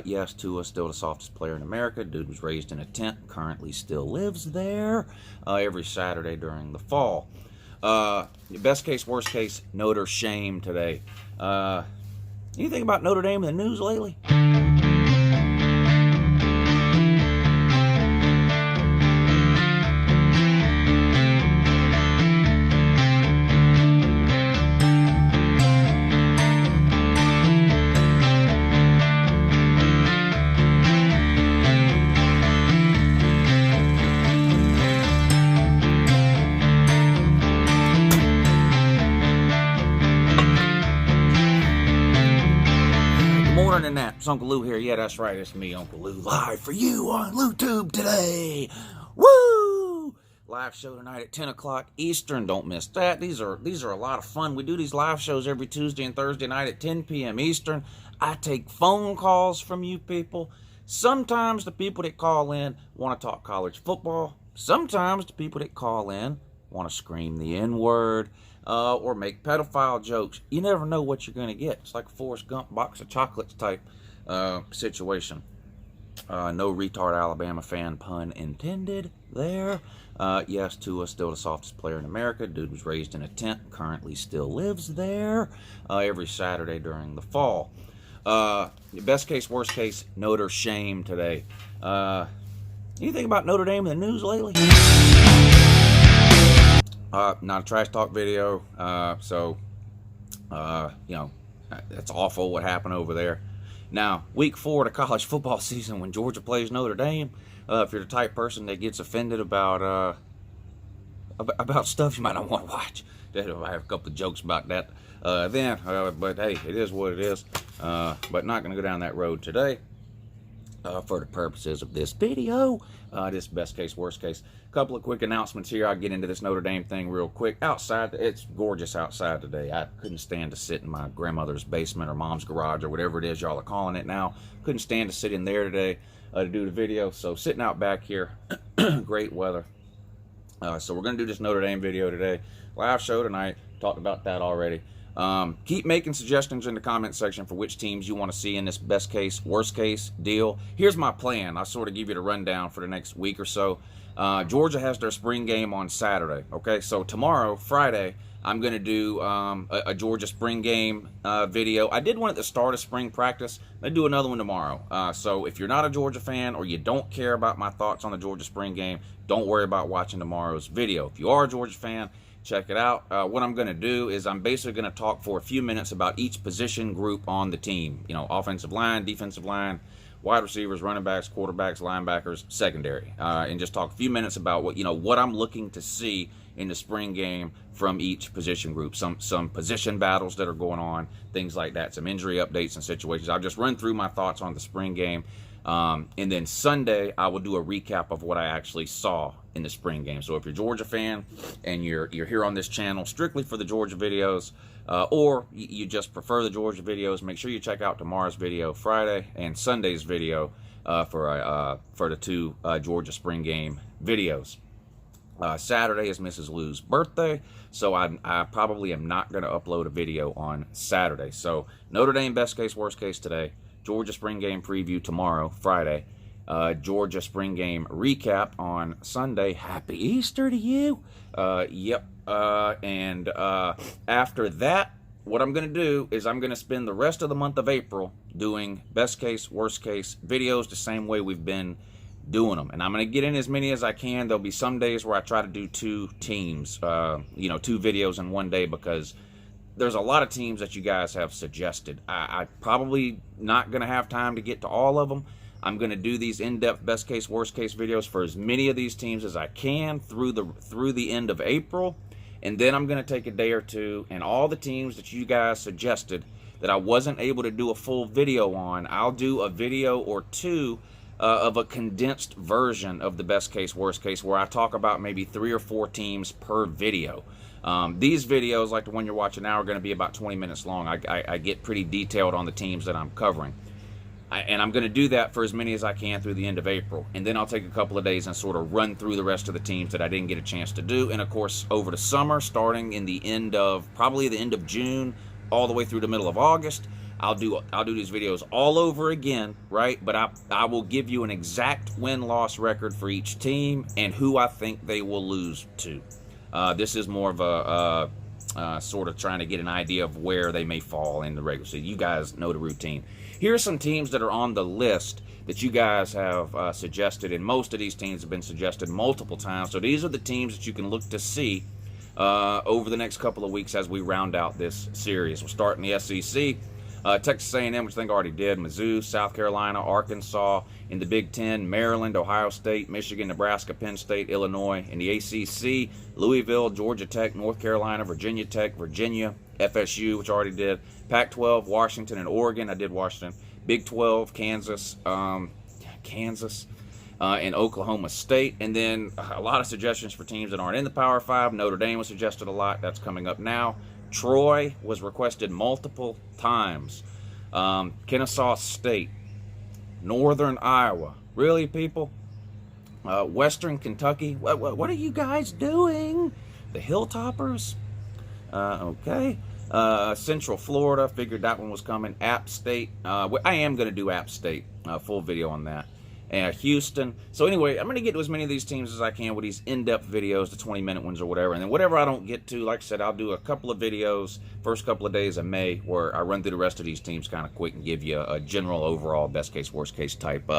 Yes, Tua still the softest player in America. Dude was raised in a tent, currently still lives there every Saturday during the fall. Best case, worst case, Notre shame today. Anything about Notre Dame in the news lately? It's Uncle Lou here. Yeah, that's right. It's me, Uncle Lou, live for you on LouTube today. Woo! Live show tonight at 10 o'clock Eastern. Don't miss that. These are a lot of fun. We do these live shows every Tuesday and Thursday night at 10 p.m. Eastern. I take phone calls from you people. Sometimes the people that call in want to talk college football. Sometimes the people that call in want to scream the N-word. Or make pedophile jokes. You never know what you're going to get. It's like a Forrest Gump box of chocolates type situation. No retard Alabama fan, pun intended there. Yes, Tua still the softest player in America. Dude was raised in a tent, currently still lives there every Saturday during the fall. Best case, worst case, Notre shame today. Anything about Notre Dame in the news lately? Not a trash talk video, you know, that's awful what happened over there. Now, week 4 of the college football season when Georgia plays Notre Dame, if you're the type person that gets offended about stuff you might not want to watch, I have a couple of jokes about that but hey, it is what it is, but not going to go down that road today. For the purposes of this video, this best case, worst case. A couple of quick announcements here. I'll get into this Notre Dame thing real quick. Outside, it's gorgeous outside today. I couldn't stand to sit in my grandmother's basement or mom's garage or whatever it is y'all are calling it now. Couldn't stand to sit in there today to do the video. So sitting out back here, great weather. So we're going to do this Notre Dame video today. Live show tonight. Talked about that already. Keep making suggestions in the comment section for which teams you want to see in this best case, worst case deal. Here's my plan. I'll sort of give you the rundown for the next week or so. Georgia has their spring game on Saturday. Okay, so tomorrow, Friday, I'm going to do a Georgia spring game video. I did one at the start of spring practice. I'm going to do another one tomorrow. So if you're not a Georgia fan or you don't care about my thoughts on the Georgia spring game, don't worry about watching tomorrow's video. If you are a Georgia fan, check it out. What I'm going to do is I'm basically going to talk for a few minutes about each position group on the team. You know, offensive line, defensive line, wide receivers, running backs, quarterbacks, linebackers, secondary. And just talk a few minutes about what I'm looking to see in the spring game from each position group. Some position battles that are going on, things like that, some injury updates and situations. I'll just run through my thoughts on the spring game. And then Sunday, I will do a recap of what I actually saw in the spring game. So if you're a Georgia fan and you're here on this channel strictly for the Georgia videos, or you just prefer the Georgia videos, make sure you check out tomorrow's video, Friday, and Sunday's video for the two Georgia spring game videos. Saturday is Mrs. Lou's birthday, so I probably am not going to upload a video on Saturday. So Notre Dame best case, worst case today. Georgia spring game preview tomorrow, Friday. Georgia spring game recap on Sunday. Happy Easter to you. Yep. And after that, what I'm going to do is I'm going to spend the rest of the month of April doing best case, worst case videos the same way we've been doing them. And I'm going to get in as many as I can. There'll be some days where I try to do 2 teams, 2 videos in one day, because there's a lot of teams that you guys have suggested. I probably not going to have time to get to all of them. I'm going to do these in-depth best case, worst case videos for as many of these teams as I can through the end of April. And then I'm going to take a day or two, and all the teams that you guys suggested that I wasn't able to do a full video on, I'll do a video or 2 of a condensed version of the best case, worst case, where I talk about maybe 3 or 4 teams per video. These videos, like the one you're watching now, are going to be about 20 minutes long. I get pretty detailed on the teams that I'm covering. And I'm going to do that for as many as I can through the end of April. And then I'll take a couple of days and sort of run through the rest of the teams that I didn't get a chance to do. And, of course, over the summer, starting in probably the end of June, all the way through the middle of August, I'll do these videos all over again, right? But I will give you an exact win-loss record for each team and who I think they will lose to. This is more of a sort of trying to get an idea of where they may fall in the regular season. You guys know the routine. Here are some teams that are on the list that you guys have suggested, and most of these teams have been suggested multiple times. So these are the teams that you can look to see over the next couple of weeks as we round out this series. We'll start in the SEC. Texas A&M, which I think I already did, Mizzou, South Carolina, Arkansas. In the Big Ten, Maryland, Ohio State, Michigan, Nebraska, Penn State, Illinois. In the ACC, Louisville, Georgia Tech, North Carolina, Virginia Tech, Virginia, FSU, which I already did. Pac-12, Washington and Oregon. I did Washington. Big 12, Kansas, and Oklahoma State. And then a lot of suggestions for teams that aren't in the Power 5. Notre Dame was suggested a lot. That's coming up now. Troy was requested multiple times. Kennesaw State, Northern Iowa. Really, people? Western Kentucky. What are you guys doing? The Hilltoppers? Okay. Central Florida. Figured that one was coming. App State. I am going to do App State. Full video on that. Houston. So anyway, I'm going to get to as many of these teams as I can with these in-depth videos, the 20-minute ones or whatever. And then whatever I don't get to, like I said, I'll do a couple of videos first couple of days of May where I run through the rest of these teams kind of quick and give you a general overall best case, worst case type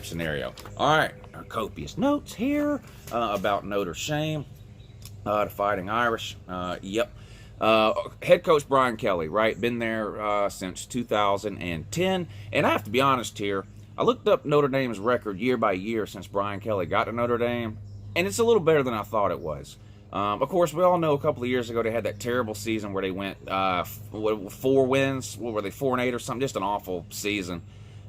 scenario. All right, our copious notes here about Notre Dame, the Fighting Irish. Yep. Head coach Brian Kelly, right? Been there since 2010. And I have to be honest here. I looked up Notre Dame's record year by year since Brian Kelly got to Notre Dame, and it's a little better than I thought it was. Of course, we all know a couple of years ago they had that terrible season where they went 4 wins. What were they, 4-8 or something? Just an awful season.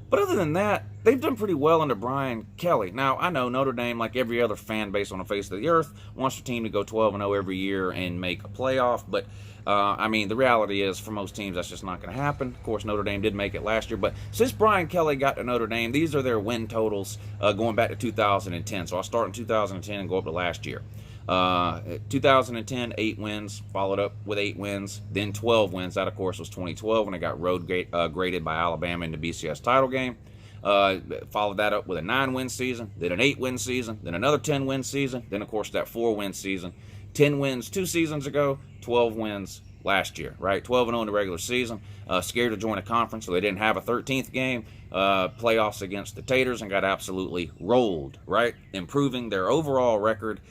But other than that, they've done pretty well under Brian Kelly. Now, I know Notre Dame, like every other fan base on the face of the earth, wants their team to go 12-0 every year and make a playoff. But, I mean, the reality is, for most teams, that's just not going to happen. Of course, Notre Dame did make it last year. But since Brian Kelly got to Notre Dame, these are their win totals going back to 2010. So I'll start in 2010 and go up to last year. 2010, 8 wins, followed up with 8 wins, then 12 wins. That, of course, was 2012 when they got road graded by Alabama in the BCS title game. Followed that up with a 9-win season, then an 8-win season, then another 10-win season, then, of course, that 4-win season. 10 wins 2 seasons ago, 12 wins last year, right? 12-0 in the regular season. Scared to join a conference, so they didn't have a 13th game. Playoffs against the Taters and got absolutely rolled, right? Improving their overall record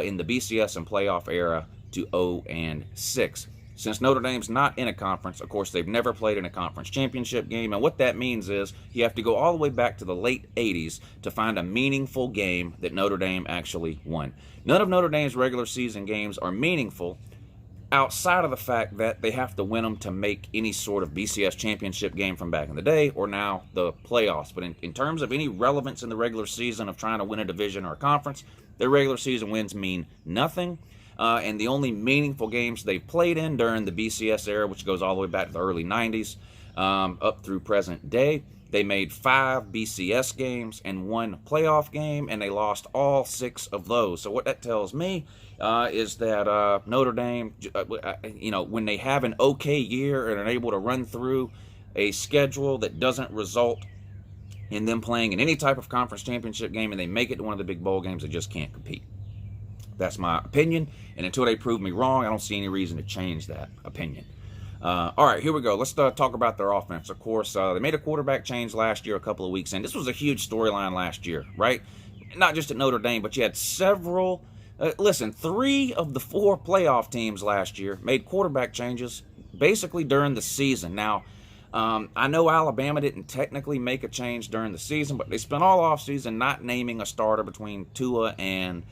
in the BCS and playoff era to 0-6. Since Notre Dame's not in a conference, of course, they've never played in a conference championship game. And what that means is you have to go all the way back to the late 80s to find a meaningful game that Notre Dame actually won. None of Notre Dame's regular season games are meaningful outside of the fact that they have to win them to make any sort of BCS championship game from back in the day or now the playoffs. But in terms of any relevance in the regular season of trying to win a division or a conference, their regular season wins mean nothing. And the only meaningful games they've played in during the BCS era, which goes all the way back to the early 90s, up through present day, they made 5 BCS games and 1 playoff game, and they lost all 6 of those. So what that tells me is that Notre Dame, when they have an okay year and are able to run through a schedule that doesn't result in them playing in any type of conference championship game and they make it to one of the big bowl games, they just can't compete. That's my opinion, and until they prove me wrong, I don't see any reason to change that opinion. All right, here we go. Let's talk about their offense. Of course, they made a quarterback change last year, a couple of weeks in. This was a huge storyline last year, right? Not just at Notre Dame, but you had several. 3 of the 4 playoff teams last year made quarterback changes basically during the season. Now, I know Alabama didn't technically make a change during the season, but they spent all offseason not naming a starter between Tua and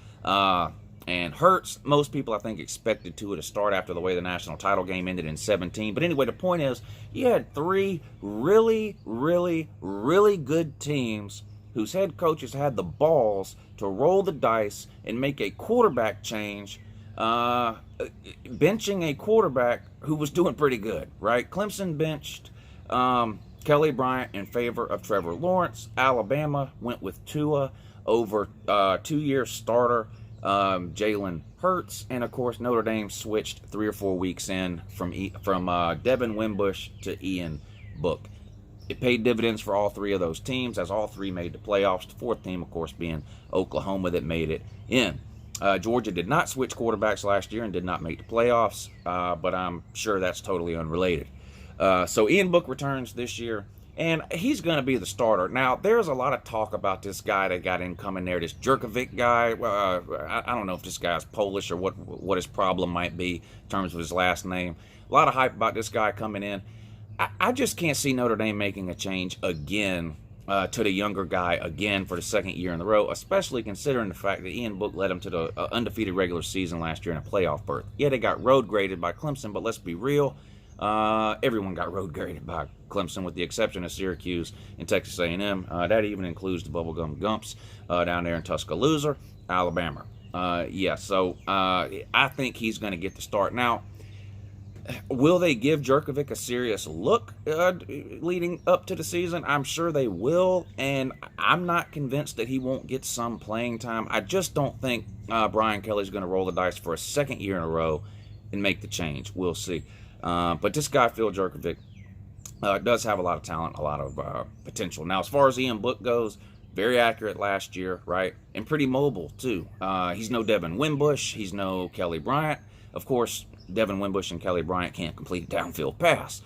Hurts. Most people, I think, expected Tua to start after the way the national title game ended in 17. But anyway, the point is, you had 3 really, really, really good teams whose head coaches had the balls to roll the dice and make a quarterback change, benching a quarterback who was doing pretty good, right? Clemson benched Kelly Bryant in favor of Trevor Lawrence. Alabama went with Tua over 2-year starter Jalen Hurts, and of course Notre Dame switched 3 or 4 weeks in from Devin Wimbush to Ian book. It paid dividends for all three of those teams, as all three made the playoffs. The fourth team, of course, being Oklahoma, that made it in. Georgia did not switch quarterbacks last year and did not make the playoffs, but I'm sure that's totally unrelated. So Ian Book returns this year, and he's going to be the starter. Now, there's a lot of talk about this guy that got in coming there, this Jerkovic guy. I don't know if this guy's Polish or what his problem might be in terms of his last name. A lot of hype about this guy coming in. I just can't see Notre Dame making a change again to the younger guy again for the second year in a row, especially considering the fact that Ian Book led them to the undefeated regular season last year in a playoff berth. Yeah, they got road graded by Clemson, but let's be real. Everyone got road graded by Clemson with the exception of Syracuse and Texas A&M. That even includes the Bubblegum Gumps down there in Tuscaloosa, Alabama. So I think he's going to get the start. Now, will they give Jerkovic a serious look leading up to the season? I'm sure they will, and I'm not convinced that he won't get some playing time. I just don't think Brian Kelly's going to roll the dice for a second year in a row and make the change. We'll see. But this guy, Phil Jerkovic, does have a lot of talent, a lot of potential. Now, as far as Ian Book goes, very accurate last year, right? And pretty mobile, too. He's no Devin Wimbush. He's no Kelly Bryant. Of course, Devin Wimbush and Kelly Bryant can't complete a downfield pass.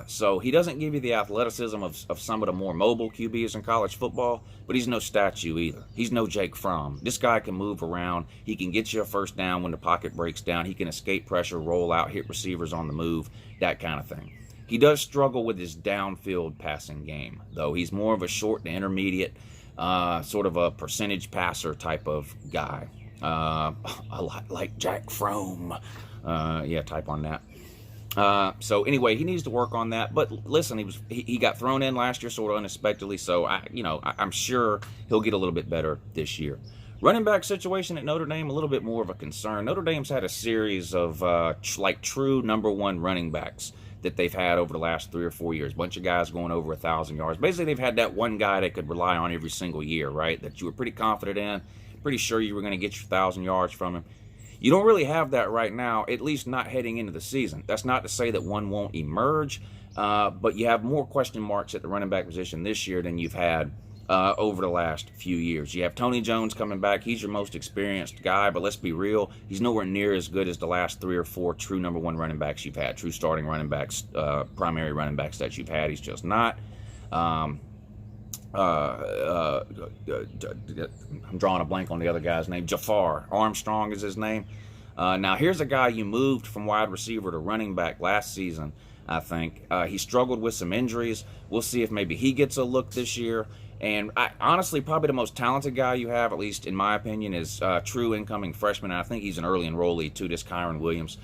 So he doesn't give you the athleticism of some of the more mobile QBs in college football, but he's no statue either. He's no Jake Fromm. This guy can move around. He can get you a first down when the pocket breaks down. He can escape pressure, roll out, hit receivers on the move, that kind of thing. He does struggle with his downfield passing game, though. He's more of a short to intermediate, sort of a percentage passer type of guy. A lot like Jack Fromm. Type on that. So anyway, he needs to work on that. But listen, he got thrown in last year sort of unexpectedly, so I'm sure he'll get a little bit better this year. Running back situation at Notre Dame, a little bit more of a concern. Notre Dame's had a series of true number one running backs that they've had over the last 3 or 4 years. Bunch of guys going over 1,000 yards. Basically, they've had that one guy they could rely on every single year, right? That you were pretty confident in, pretty sure you were going to get your 1,000 yards from him. You don't really have that right now, at least not heading into the season. That's not to say that one won't emerge, but you have more question marks at the running back position this year than you've had over the last few years. You have Tony Jones coming back. He's your most experienced guy, but let's be real. He's nowhere near as good as the last 3 or 4 true number one running backs you've had, true starting running backs, primary running backs that you've had. He's just not. I'm drawing a blank on the other guy's name. Jafar Armstrong is his name. Now, here's a guy you moved from wide receiver to running back last season, I think. He struggled with some injuries. We'll see if maybe he gets a look this year. And honestly, probably the most talented guy you have, at least in my opinion, is true incoming freshman. And I think he's an early enrollee, too, this Kyron Williams.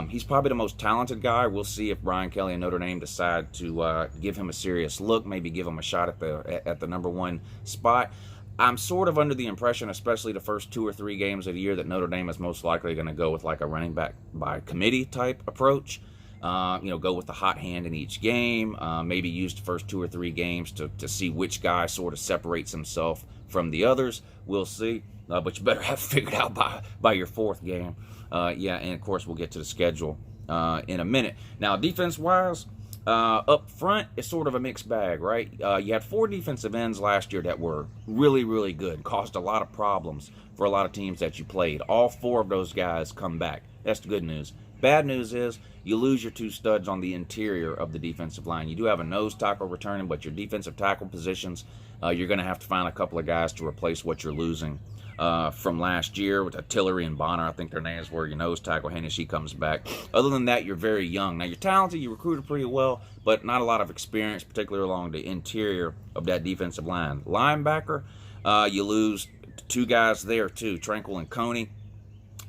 He's probably the most talented guy. We'll see if Brian Kelly and Notre Dame decide to give him a serious look, maybe give him a shot at the number one spot. I'm sort of under the impression, especially the first 2 or 3 games of the year, that Notre Dame is most likely going to go with like a running back by committee type approach. Go with the hot hand in each game, maybe use the first 2 or 3 games to see which guy sort of separates himself from the others. We'll see, but you better have it figured out by your 4th game. And of course we'll get to the schedule in a minute. Now, defense-wise, up front, it's sort of a mixed bag, right? You had 4 defensive ends last year that were really, really good, caused a lot of problems for a lot of teams that you played. All 4 of those guys come back. That's the good news. Bad news is you lose your 2 studs on the interior of the defensive line. You do have a nose tackle returning, but your defensive tackle positions, you're going to have to find a couple of guys to replace what you're losing from last year with Tillery and Bonner. I think their names were. Your nose tackle, Hennessy, comes back. Other than that, you're very young. Now, you're talented. You recruited pretty well, but not a lot of experience, particularly along the interior of that defensive line. Linebacker, you lose 2 guys there, too, Tranquil and Coney.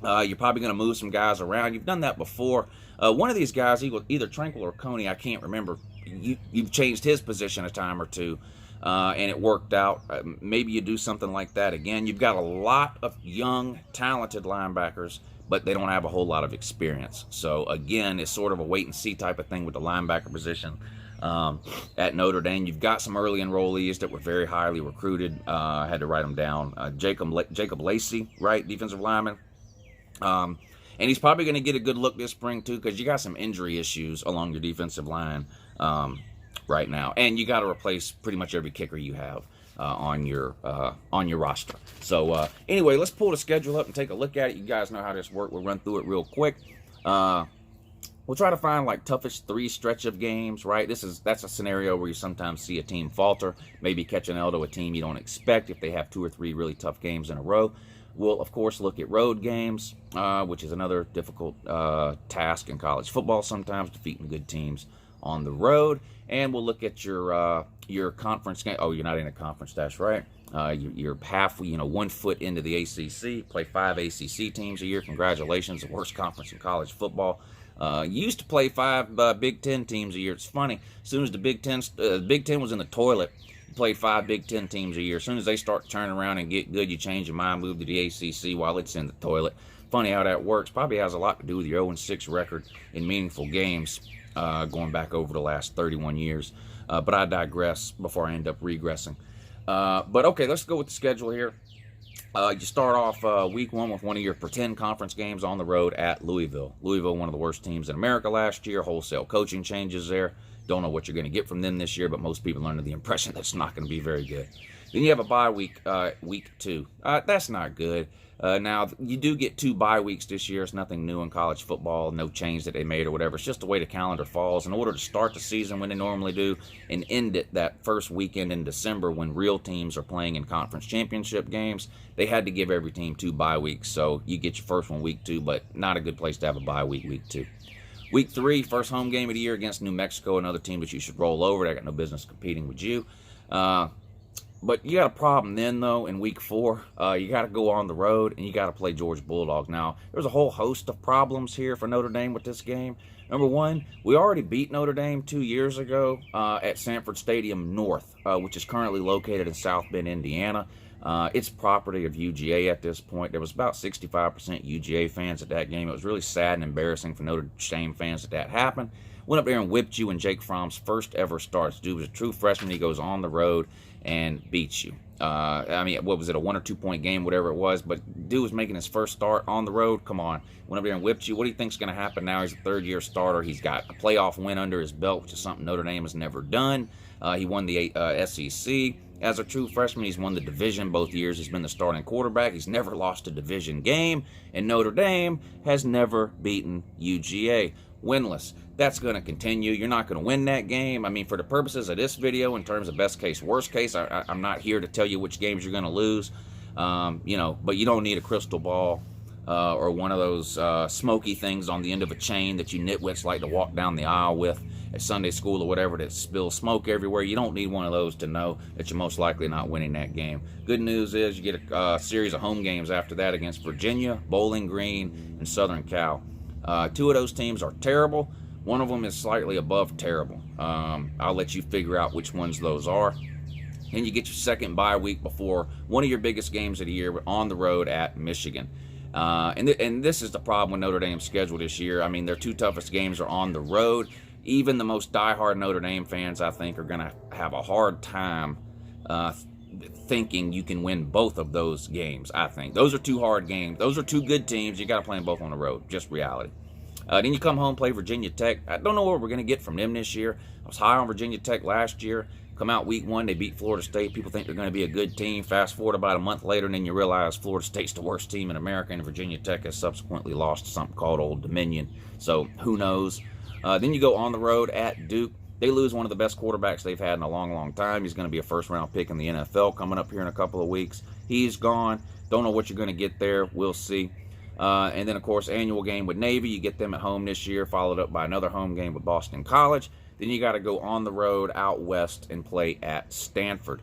You're probably going to move some guys around. You've done that before. One of these guys, either Tranquil or Coney, I can't remember. You've changed his position a time or 2, and it worked out. Maybe you do something like that again. You've got a lot of young, talented linebackers, but they don't have a whole lot of experience. So, again, it's sort of a wait-and-see type of thing with the linebacker position at Notre Dame. You've got some early enrollees that were very highly recruited. I had to write them down. Jacob Lacey, right, defensive lineman. And he's probably going to get a good look this spring, too, because you got some injury issues along your defensive line right now, and you got to replace pretty much every kicker you have on your roster. So anyway, let's pull the schedule up and take a look at it. You guys know how this works. We'll run through it real quick. We'll try to find like toughest 3 stretch of games, right? That's a scenario where you sometimes see a team falter, maybe catch an L to a team you don't expect if they have 2 or 3 really tough games in a row. We'll, of course, look at road games, which is another difficult task in college football sometimes, defeating good teams on the road. And we'll look at your conference game. Oh, you're not in a conference, that's right. You're half, 1 foot into the ACC. Play 5 ACC teams a year. Congratulations, the worst conference in college football. Used to play 5 Big Ten teams a year. It's funny. As soon as the Big Ten was in the toilet, you played 5 Big Ten teams a year. As soon as they start turning around and get good, you change your mind, move to the ACC while it's in the toilet. Funny how that works. Probably has a lot to do with your 0-6 record in meaningful games going back over the last 31 years. But I digress before I end up regressing. But okay, let's go with the schedule here. You start off week 1 with one of your pretend conference games on the road at Louisville. Louisville, one of the worst teams in America last year. Wholesale coaching changes there. Don't know what you're going to get from them this year, but most people are under the impression that's not going to be very good. Then you have a bye week, week 2. That's not good. Now, you do get 2 bye weeks this year. It's nothing new in college football, no change that they made or whatever. It's just the way the calendar falls. In order to start the season when they normally do and end it that first weekend in December when real teams are playing in conference championship games, they had to give every team 2 bye weeks. So you get your first one week 2, but not a good place to have a bye week, week 2. Week 3, first home game of the year against New Mexico, another team that you should roll over. They got no business competing with you. But you got a problem then, though, in week 4. You got to go on the road, and you got to play Georgia Bulldogs. Now, there's a whole host of problems here for Notre Dame with this game. Number 1, we already beat Notre Dame 2 years ago at Sanford Stadium North, which is currently located in South Bend, Indiana. It's property of UGA at this point. There was about 65% UGA fans at that game. It was really sad and embarrassing for Notre Dame fans that happened. Went up there and whipped you in Jake Fromm's first ever starts. Dude was a true freshman. He goes on the road and beats you. I mean, what was it, a 1 or 2 point game, whatever it was, but dude was making his first start on the road. Come on. Went up there and whipped you. What do you think's going to happen now? He's a third-year starter. He's got a playoff win under his belt, which is something Notre Dame has never done. He won the SEC. As a true freshman, he's won the division both years. He's been the starting quarterback. He's never lost a division game, and Notre Dame has never beaten UGA. Winless. That's going to continue. You're not going to win that game. I mean, for the purposes of this video, in terms of best case, worst case, I'm not here to tell you which games you're going to lose. But you don't need a crystal ball or one of those smoky things on the end of a chain that you nitwits like to walk down the aisle with at Sunday school or whatever that spills smoke everywhere. You don't need one of those to know that you're most likely not winning that game. Good news is you get a series of home games after that against Virginia, Bowling Green, and Southern Cal. 2 of those teams are terrible. One of them is slightly above terrible. I'll let you figure out which ones those are. And you get your second bye week before one of your biggest games of the year on the road at Michigan. And this is the problem with Notre Dame's schedule this year. I mean, their 2 toughest games are on the road. Even the most diehard Notre Dame fans, I think, are going to have a hard time thinking you can win both of those games, I think. Those are 2 hard games. Those are 2 good teams. You got to play them both on the road. Just reality. Then you come home, play Virginia Tech. I don't know what we're going to get from them this year. I was high on Virginia Tech last year. Come out week 1, they beat Florida State. People think they're going to be a good team. Fast forward about a month later, and then you realize Florida State's the worst team in America, and Virginia Tech has subsequently lost to something called Old Dominion. So who knows? Then you go on the road at Duke. They lose one of the best quarterbacks they've had in a long, long time. He's going to be a first-round pick in the NFL coming up here in a couple of weeks. He's gone. Don't know what you're going to get there. We'll see. And then, of course, annual game with Navy. You get them at home this year, followed up by another home game with Boston College. Then you got to go on the road out west and play at Stanford.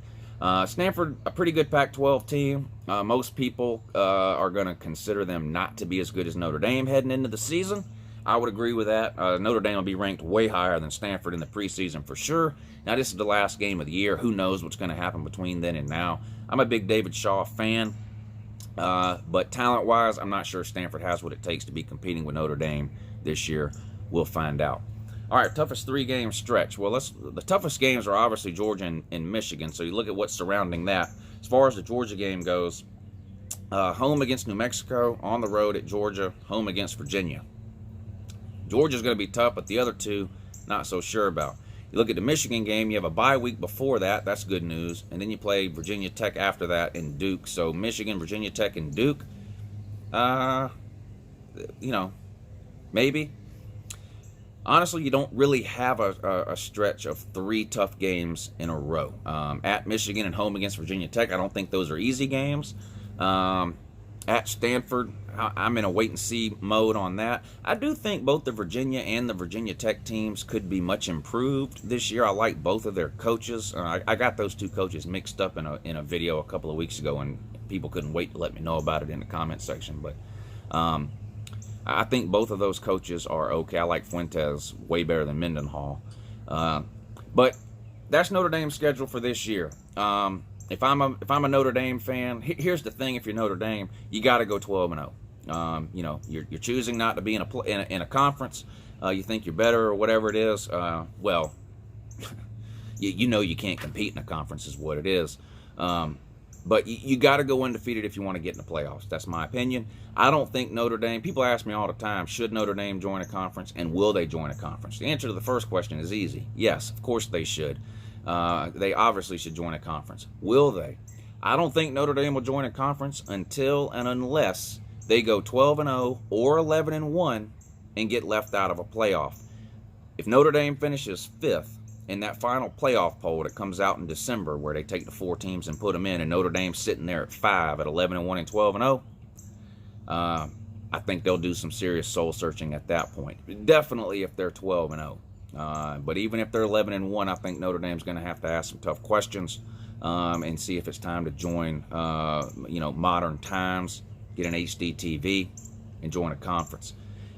Stanford, a pretty good Pac-12 team. Most people are going to consider them not to be as good as Notre Dame heading into the season. I would agree with that. Notre Dame will be ranked way higher than Stanford in the preseason for sure. Now, this is the last game of the year. Who knows what's going to happen between then and now. I'm a big David Shaw fan. But talent-wise, I'm not sure Stanford has what it takes to be competing with Notre Dame this year. We'll find out. All right, toughest 3-game stretch. Well, the toughest games are obviously Georgia and Michigan, so you look at what's surrounding that. As far as the Georgia game goes, home against New Mexico, on the road at Georgia, home against Virginia. Georgia's going to be tough, but the other 2, not so sure about. You look at the Michigan game, you have a bye week before that. That's good news. And then you play Virginia Tech after that and Duke. So Michigan, Virginia Tech, and Duke, maybe. Honestly, you don't really have a stretch of 3 tough games in a row. At Michigan and home against Virginia Tech, I don't think those are easy games. At Stanford, I'm in a wait-and-see mode on that. I do think both the Virginia and the Virginia Tech teams could be much improved this year. I like both of their coaches. I got those 2 coaches mixed up in a video a couple of weeks ago, and people couldn't wait to let me know about it in the comment section. But I think both of those coaches are okay. I like Fuentes way better than Mendenhall. But that's Notre Dame's schedule for this year. If I'm a Notre Dame fan, here's the thing: if you're Notre Dame, you got to go 12-0. You're choosing not to be in a conference. You think you're better or whatever it is. Well, you can't compete in a conference is what it is. But you got to go undefeated if you want to get in the playoffs. That's my opinion. I don't think Notre Dame, people ask me all the time, should Notre Dame join a conference, and will they join a conference? The answer to the first question is easy. Yes, of course they should. They obviously should join a conference. Will they? I don't think Notre Dame will join a conference until and unless they go 12-0 or 11-1 and get left out of a playoff. If Notre Dame finishes 5th in that final playoff poll that comes out in December, where they take the 4 teams and put them in, and Notre Dame's sitting there at 5 at 11-1 and 12-0, I think they'll do some serious soul searching at that point. Definitely if they're 12-0. But even if they're 11-1, I think Notre Dame's going to have to ask some tough questions and see if it's time to join, modern times, get an HD TV, and join a conference.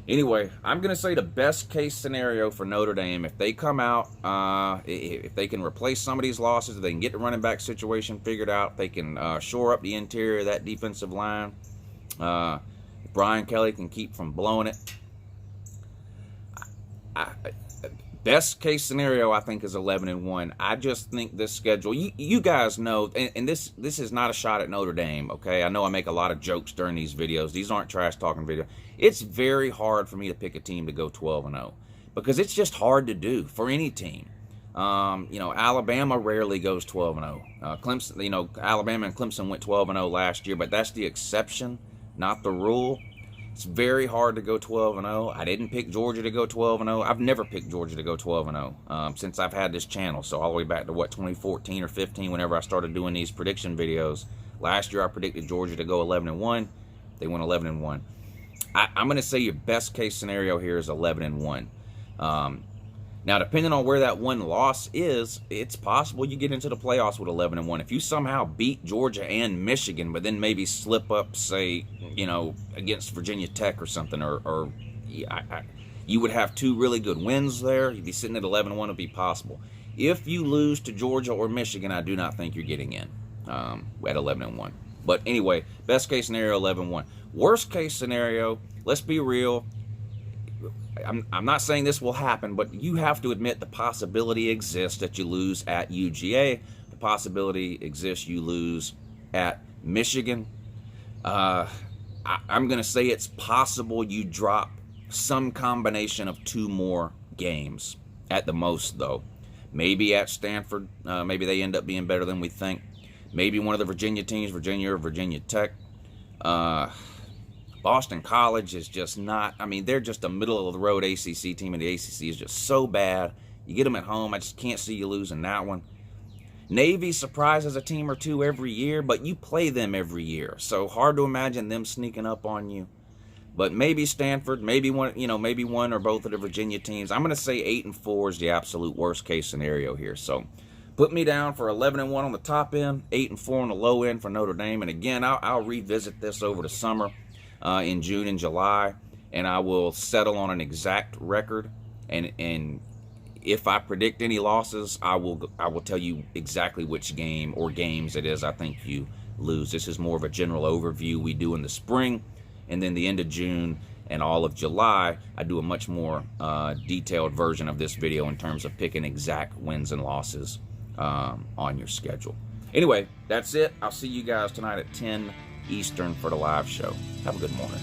Anyway, I'm going to say the best case scenario for Notre Dame, if they come out, if they can replace some of these losses, if they can get the running back situation figured out, they can shore up the interior of that defensive line, if Brian Kelly can keep from blowing it. Best case scenario, I think, is 11-1. I just think this schedule, you guys know, and this is not a shot at Notre Dame, okay? I know I make a lot of jokes during these videos. These aren't trash talking videos. It's very hard for me to pick a team to go 12-0 because it's just hard to do for any team. Alabama rarely goes 12-0. Clemson, Alabama and Clemson went 12-0 last year, but that's the exception, not the rule. It's very hard to go 12-0. I didn't pick Georgia to go 12-0. I've never picked Georgia to go 12-0 since I've had this channel. So all the way back to 2014 or 15, whenever I started doing these prediction videos. Last year I predicted Georgia to go 11-1. They went 11-1. I'm going to say your best case scenario here is 11-1. Now, depending on where that one loss is, it's possible you get into the playoffs with 11-1. If you somehow beat Georgia and Michigan, but then maybe slip up, say, against Virginia Tech or something, or you would have 2 really good wins there. You'd be sitting at 11-1. It would be possible. If you lose to Georgia or Michigan, I do not think you're getting in at 11-1. But anyway, best case scenario, 11-1. Worst case scenario, let's be real. I'm not saying this will happen, but you have to admit the possibility exists that you lose at UGA. The possibility exists you lose at Michigan. I'm going to say it's possible you drop some combination of 2 more games at the most, though. Maybe at Stanford. Maybe they end up being better than we think. Maybe one of the Virginia teams, Virginia or Virginia Tech. Boston College is just not, they're just a middle-of-the-road ACC team, and the ACC is just so bad. You get them at home, I just can't see you losing that one. Navy surprises a team or 2 every year, but you play them every year, so hard to imagine them sneaking up on you. But maybe Stanford, maybe one or both of the Virginia teams. I'm going to say 8-4 is the absolute worst-case scenario here, so put me down for 11-1 on the top end, 8-4 on the low end for Notre Dame, and again, I'll revisit this over the summer. In June and July, and I will settle on an exact record, and if I predict any losses, I will tell you exactly which game or games it is I think you lose. This is more of a general overview we do in the spring, and then the end of June and all of July, I do a much more detailed version of this video in terms of picking exact wins and losses on your schedule. Anyway, that's it. I'll see you guys tonight at 10 Eastern for the live show. Have a good morning.